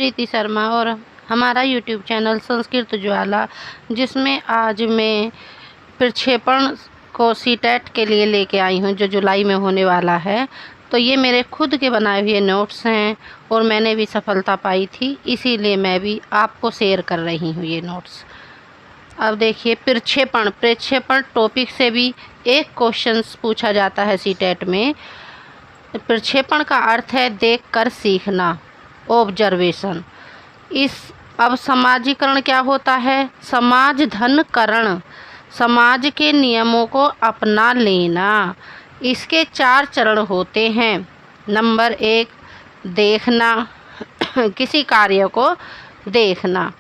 प्रीति शर्मा और हमारा YouTube channel Sanskrit ज्वाला, जिसमें आज मैं प्रक्षेपण को सीटेट के लिए लेके आई हूँ, जो जुलाई में होने वाला है। तो ये मेरे खुद के बनाए हुए नोट्स हैं और मैंने भी सफलता पाई थी, इसीलिए मैं भी आपको शेयर कर रही हूँ ये नोट्स। अब देखिए, प्रक्षेपण टॉपिक से भी एक क्वेश्चन पूछा जाता है सीटेट में। प्रक्षेपण का अर्थ है देखकर सीखना, ऑब्जर्वेशन। अब समाजीकरण क्या होता है? समाज धनकरण, समाज के नियमों को अपना लेना। इसके 4 चरण होते हैं। नंबर 1 देखना, किसी कार्य को देखना,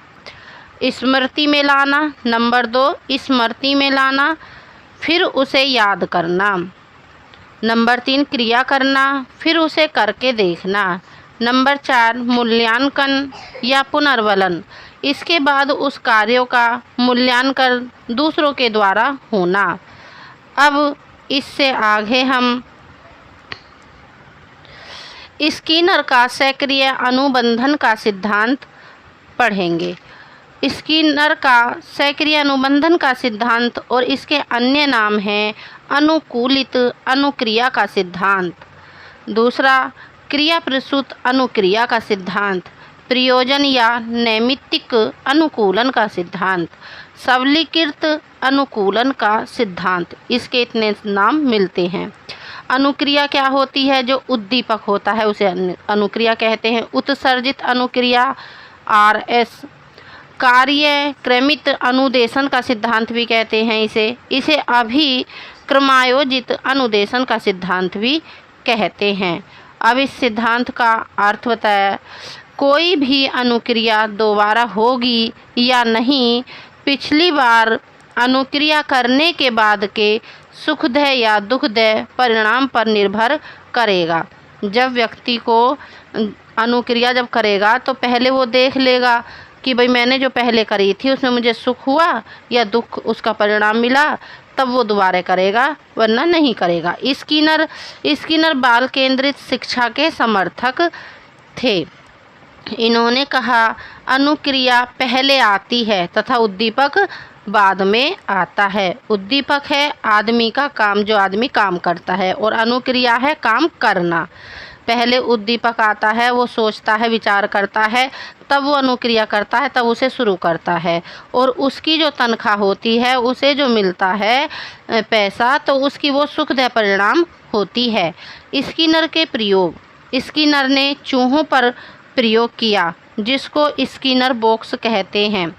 स्मृति में लाना। नंबर 2 स्मृति में लाना, फिर उसे याद करना। नंबर 3 क्रिया करना, फिर उसे करके देखना। नंबर 4 मूल्यांकन या पुनर्वलन, इसके बाद उस कार्यों का मूल्यांकन दूसरों के द्वारा होना। अब इससे आगे हम स्किनर का सक्रिय अनुबंधन का सिद्धांत पढ़ेंगे। स्किनर का सक्रिय अनुबंधन का सिद्धांत और इसके अन्य नाम हैं अनुकूलित अनुक्रिया का सिद्धांत। दूसरा, क्रिया प्रसूत अनुक्रिया का सिद्धांत, प्रयोजन या नैमित्तिक अनुकूलन का सिद्धांत, सबलीकृत अनुकूलन का सिद्धांत। इसके इतने नाम मिलते हैं। अनुक्रिया क्या होती है? जो उद्दीपक होता है उसे अनुक्रिया कहते हैं। उत्सर्जित अनुक्रिया RS, कार्य क्रमित अनुदेशन का सिद्धांत भी कहते हैं इसे अभिक्रमायोजित अनुदेशन का सिद्धांत भी कहते हैं। अब इस सिद्धांत का अर्थ बताया। कोई भी अनुक्रिया दोबारा होगी या नहीं, पिछली बार अनुक्रिया करने के बाद के सुखदायक या दुखदायक परिणाम पर निर्भर करेगा। जब व्यक्ति को अनुक्रिया जब करेगा तो पहले वो देख लेगा कि भाई मैंने जो पहले करी थी उसमें मुझे सुख हुआ या दुख उसका परिणाम मिला, तब वो दोबारा करेगा, वरना नहीं करेगा। स्किनर बाल केंद्रित शिक्षा के समर्थक थे। इन्होंने कहा अनुक्रिया पहले आती है तथा उद्दीपक बाद में आता है। उद्दीपक है आदमी का काम, जो आदमी काम करता है, और अनुक्रिया है काम करना। पहले उद्दीपक आता है, वो सोचता है, विचार करता है, तब वो अनुक्रिया करता है, तब उसे शुरू करता है। और उसकी जो तनख्वाह होती है, उसे जो मिलता है पैसा, तो उसकी वो सुखदायक परिणाम होती है। स्किनर के प्रयोग, स्किनर ने चूहों पर प्रयोग किया, जिसको स्किनर बॉक्स कहते हैं।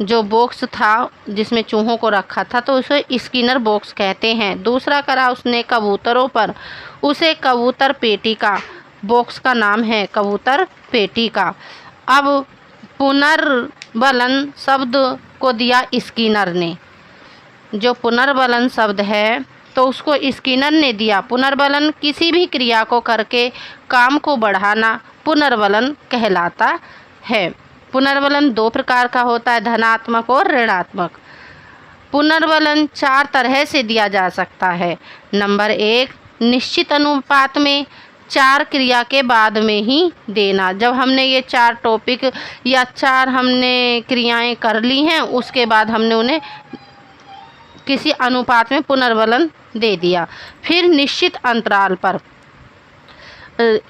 जो बॉक्स था जिसमें चूहों को रखा था, तो उसे स्किनर बॉक्स कहते हैं। दूसरा करा उसने कबूतरों पर, उसे कबूतर पेटी का, बॉक्स का नाम है कबूतर पेटी का। अब पुनर्बलन शब्द को दिया स्किनर ने। जो पुनर्बलन शब्द है तो उसको स्किनर ने दिया। पुनर्बलन किसी भी क्रिया को करके काम को बढ़ाना पुनर्बलन कहलाता है। पुनर्बलन 2 प्रकार का होता है, धनात्मक और ऋणात्मक। पुनर्बलन 4 तरह से दिया जा सकता है। नंबर 1 निश्चित अनुपात में 4 क्रिया के बाद में ही देना। जब हमने ये 4 टॉपिक या 4 हमने क्रियाएं कर ली हैं, उसके बाद हमने उन्हें किसी अनुपात में पुनर्बलन दे दिया। फिर निश्चित अंतराल पर,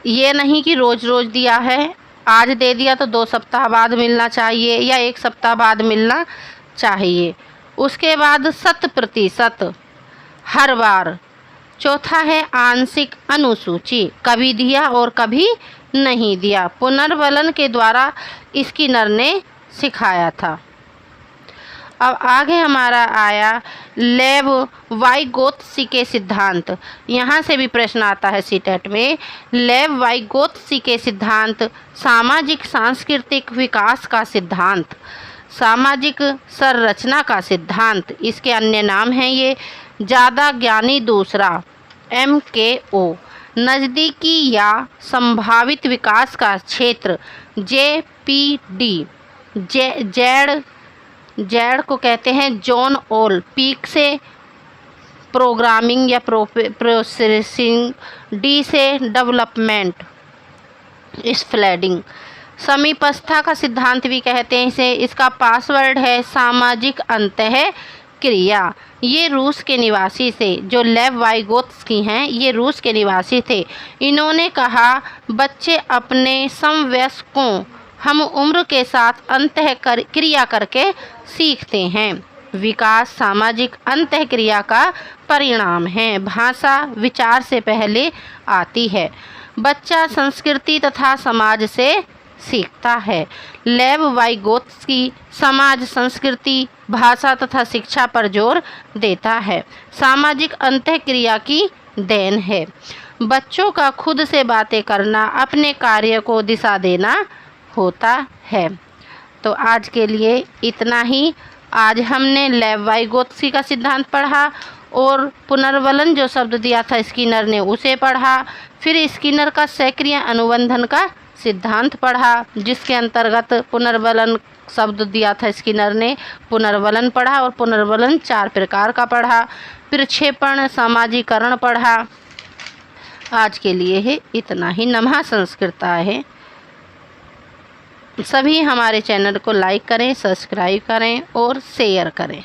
ये नहीं कि रोज रोज दिया है, आज दे दिया तो 2 सप्ताह बाद मिलना चाहिए या 1 सप्ताह बाद मिलना चाहिए। उसके बाद 100% हर बार। चौथा है आंशिक अनुसूची, कभी दिया और कभी नहीं दिया। पुनर्बलन के द्वारा स्किनर ने सिखाया था। अब आगे हमारा आया लेव-वाइगोत्स्की के सिद्धांत। यहाँ से भी प्रश्न आता है सीटेट में। लेव-वाइगोत्स्की के सिद्धांत सामाजिक सांस्कृतिक विकास का सिद्धांत, सामाजिक संरचना का सिद्धांत। इसके अन्य नाम हैं ये ज़्यादा ज्ञानी दूसरा, MKO, नज़दीकी या संभावित विकास का क्षेत्र, JPD, जेड को कहते हैं जॉन ऑल पीक से प्रोग्रामिंग या प्रोसेसिंग, डी से डेवलपमेंट, स्प्लेडिंग। समीपस्थता का सिद्धांत भी कहते हैं इसे। इसका पासवर्ड है सामाजिक अंतः क्रिया। ये रूस के निवासी थे, जो लेव वाइगोत्स्की हैं, ये रूस के निवासी थे। इन्होंने कहा, बच्चे अपने समवयस्कों हम उम्र के साथ अंतः क्रिया करके सीखते हैं। विकास सामाजिक अंतः क्रिया का परिणाम है। भाषा विचार से पहले आती है। बच्चा संस्कृति तथा समाज से सीखता है। लेव वाइगोत्स्की समाज, संस्कृति, भाषा तथा शिक्षा पर जोर देता है। सामाजिक अंतःक्रिया की देन है। बच्चों का खुद से बातें करना, अपने कार्य को दिशा देना होता है। तो आज के लिए इतना ही। आज हमने लेव वाइगोत्स्की का सिद्धांत पढ़ा और पुनर्वलन जो शब्द दिया था स्किनर ने उसे पढ़ा। फिर स्किनर का सक्रिय अनुबंधन का सिद्धांत पढ़ा, जिसके अंतर्गत पुनर्वलन शब्द दिया था स्किनर ने, पुनर्वलन पढ़ा और पुनर्वलन 4 प्रकार का पढ़ा। फिर क्षेपण, सामाजिकरण पढ़ा। आज के लिए है इतना ही। नमः संस्कृताय। सभी हमारे चैनल को लाइक करें, सब्सक्राइब करें और शेयर करें।